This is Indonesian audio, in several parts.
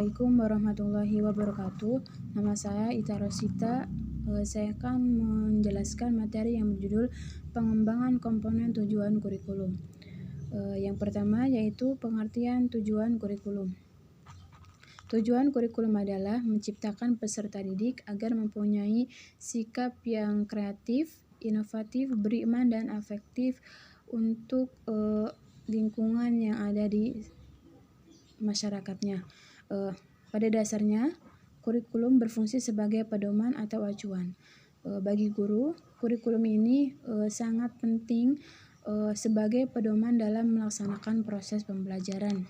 Assalamualaikum warahmatullahi wabarakatuh. Nama saya Ita Rosita. Saya akan menjelaskan materi yang berjudul pengembangan komponen tujuan kurikulum. Yang pertama yaitu pengertian tujuan kurikulum. Tujuan kurikulum adalah menciptakan peserta didik agar mempunyai sikap yang kreatif, inovatif, beriman, dan afektif untuk lingkungan yang ada di masyarakatnya. Pada dasarnya, kurikulum berfungsi sebagai pedoman atau acuan. Bagi guru, kurikulum ini sangat penting sebagai pedoman dalam melaksanakan proses pembelajaran.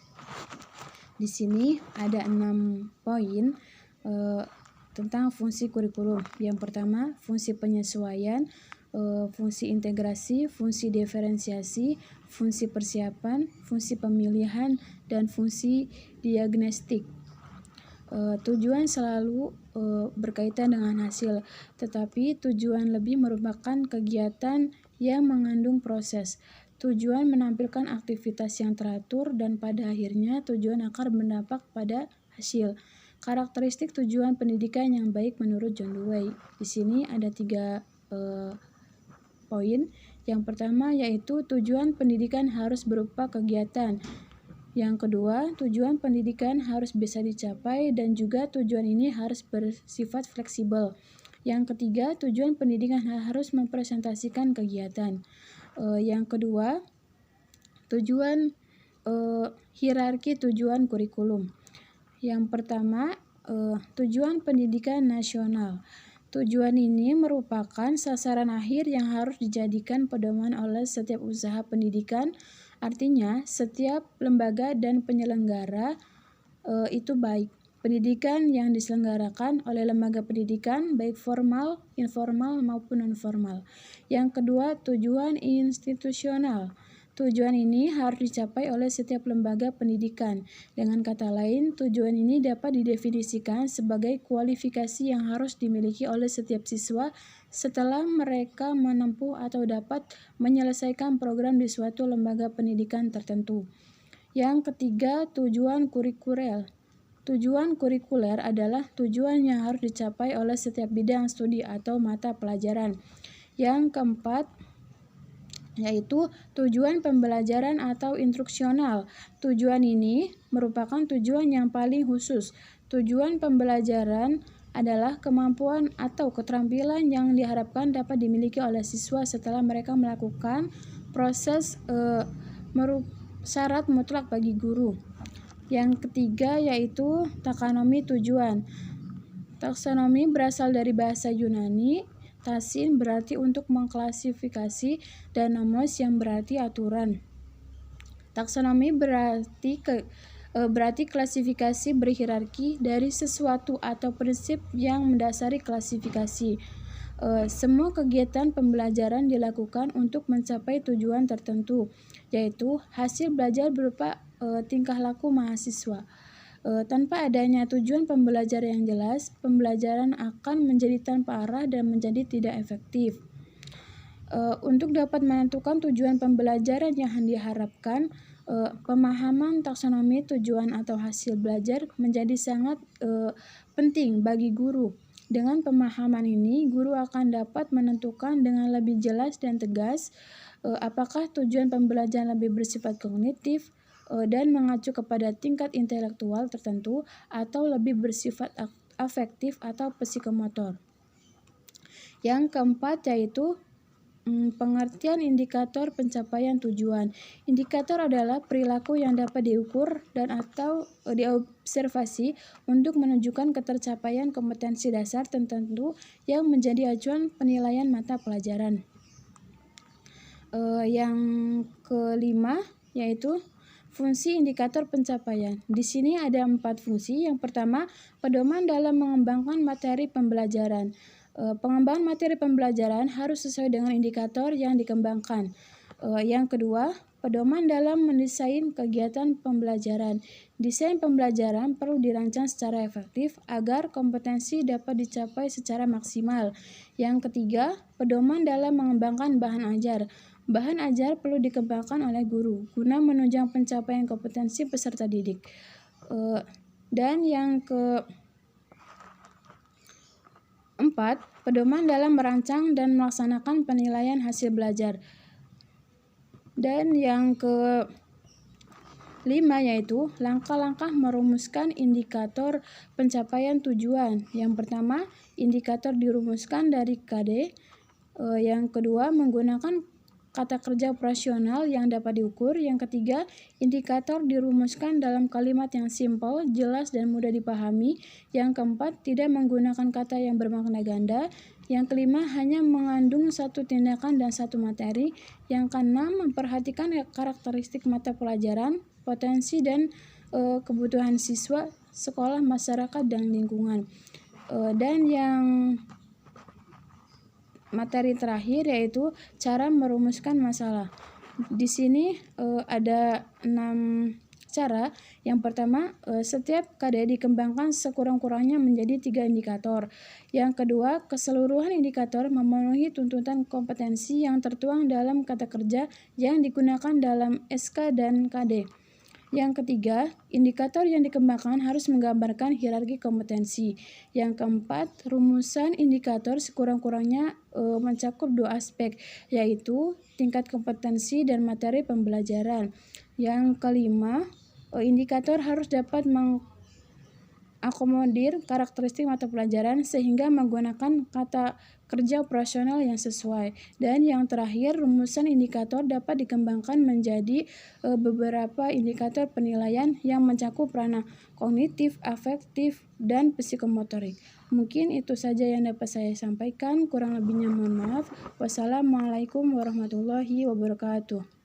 Di sini ada 6 poin tentang fungsi kurikulum. Yang pertama, fungsi penyesuaian, fungsi integrasi, fungsi diferensiasi, fungsi persiapan, fungsi pemilihan, dan fungsi diagnostik. Tujuan selalu berkaitan dengan hasil, tetapi tujuan lebih merupakan kegiatan yang mengandung proses. Tujuan menampilkan aktivitas yang teratur dan pada akhirnya tujuan akan berdampak pada hasil. Karakteristik tujuan pendidikan yang baik menurut John Dewey. Di sini ada 3 poin. Yang pertama yaitu tujuan pendidikan harus berupa kegiatan. Yang kedua, tujuan pendidikan harus bisa dicapai dan juga tujuan ini harus bersifat fleksibel. Yang ketiga, tujuan pendidikan harus mempresentasikan kegiatan. Yang kedua, tujuan hierarki tujuan kurikulum. Yang pertama, tujuan pendidikan nasional. Tujuan ini merupakan sasaran akhir yang harus dijadikan pedoman oleh setiap usaha pendidikan. Artinya, setiap lembaga dan penyelenggara itu baik pendidikan yang diselenggarakan oleh lembaga pendidikan, baik formal, informal, maupun non-formal. Yang kedua, tujuan institusional. Tujuan ini harus dicapai oleh setiap lembaga pendidikan. Dengan kata lain, tujuan ini dapat didefinisikan sebagai kualifikasi yang harus dimiliki oleh setiap siswa setelah mereka menempuh atau dapat menyelesaikan program di suatu lembaga pendidikan tertentu. Yang ketiga, tujuan kurikuler. Tujuan kurikuler adalah tujuan yang harus dicapai oleh setiap bidang studi atau mata pelajaran. Yang keempat, yaitu tujuan pembelajaran atau instruksional. Tujuan ini merupakan tujuan yang paling khusus. Tujuan pembelajaran adalah kemampuan atau keterampilan yang diharapkan dapat dimiliki oleh siswa setelah mereka melakukan proses syarat mutlak bagi guru. Yang ketiga yaitu taksonomi tujuan. Taksonomi berasal dari bahasa Yunani. Taksin berarti untuk mengklasifikasi dan nomos yang berarti aturan. Taksonomi berarti klasifikasi berhierarki dari sesuatu atau prinsip yang mendasari klasifikasi. Semua kegiatan pembelajaran dilakukan untuk mencapai tujuan tertentu, yaitu hasil belajar berupa tingkah laku mahasiswa. Tanpa adanya tujuan pembelajaran yang jelas, pembelajaran akan menjadi tanpa arah dan menjadi tidak efektif. Untuk dapat menentukan tujuan pembelajaran yang diharapkan, pemahaman taksonomi tujuan atau hasil belajar menjadi sangat penting bagi guru. Dengan pemahaman ini, guru akan dapat menentukan dengan lebih jelas dan tegas apakah tujuan pembelajaran lebih bersifat kognitif dan mengacu kepada tingkat intelektual tertentu atau lebih bersifat afektif atau psikomotor. Yang keempat yaitu pengertian indikator pencapaian tujuan. Indikator adalah perilaku yang dapat diukur dan atau diobservasi untuk menunjukkan ketercapaian kompetensi dasar tertentu yang menjadi acuan penilaian mata pelajaran. Yang kelima yaitu fungsi indikator pencapaian. Di sini ada 4 fungsi. Yang pertama, pedoman dalam mengembangkan materi pembelajaran. Pengembangan materi pembelajaran harus sesuai dengan indikator yang dikembangkan. Yang kedua, pedoman dalam mendesain kegiatan pembelajaran. Desain pembelajaran perlu dirancang secara efektif agar kompetensi dapat dicapai secara maksimal. Yang ketiga, pedoman dalam mengembangkan bahan ajar. Bahan ajar perlu dikembangkan oleh guru guna menunjang pencapaian kompetensi peserta didik. Dan yang keempat, pedoman dalam merancang dan melaksanakan penilaian hasil belajar. Dan yang kelima yaitu langkah-langkah merumuskan indikator pencapaian tujuan. Yang pertama, indikator dirumuskan dari KD. Yang kedua, menggunakan kata kerja operasional yang dapat diukur. Yang ketiga, indikator dirumuskan dalam kalimat yang simpel, jelas, dan mudah dipahami. Yang keempat, tidak menggunakan kata yang bermakna ganda. Yang kelima, hanya mengandung satu tindakan dan satu materi. Yang keenam, memperhatikan karakteristik mata pelajaran, potensi, dan kebutuhan siswa, sekolah, masyarakat, dan lingkungan. Dan yang materi terakhir yaitu cara merumuskan masalah. Di sini ada 6 cara. Yang pertama, setiap KD dikembangkan sekurang-kurangnya menjadi 3 indikator. Yang kedua, keseluruhan indikator memenuhi tuntutan kompetensi yang tertuang dalam kata kerja yang digunakan dalam SK dan KD. Yang ketiga, indikator yang dikembangkan harus menggambarkan hierarki kompetensi. Yang keempat, rumusan indikator sekurang-kurangnya mencakup 2 aspek, yaitu tingkat kompetensi dan materi pembelajaran. Yang kelima, indikator harus dapat mengakomodir karakteristik mata pelajaran sehingga menggunakan kata kerja operasional yang sesuai. Dan yang terakhir, rumusan indikator dapat dikembangkan menjadi beberapa indikator penilaian yang mencakup ranah kognitif, afektif, dan psikomotorik. Mungkin itu saja yang dapat saya sampaikan, kurang lebihnya mohon maaf. Wassalamualaikum warahmatullahi wabarakatuh.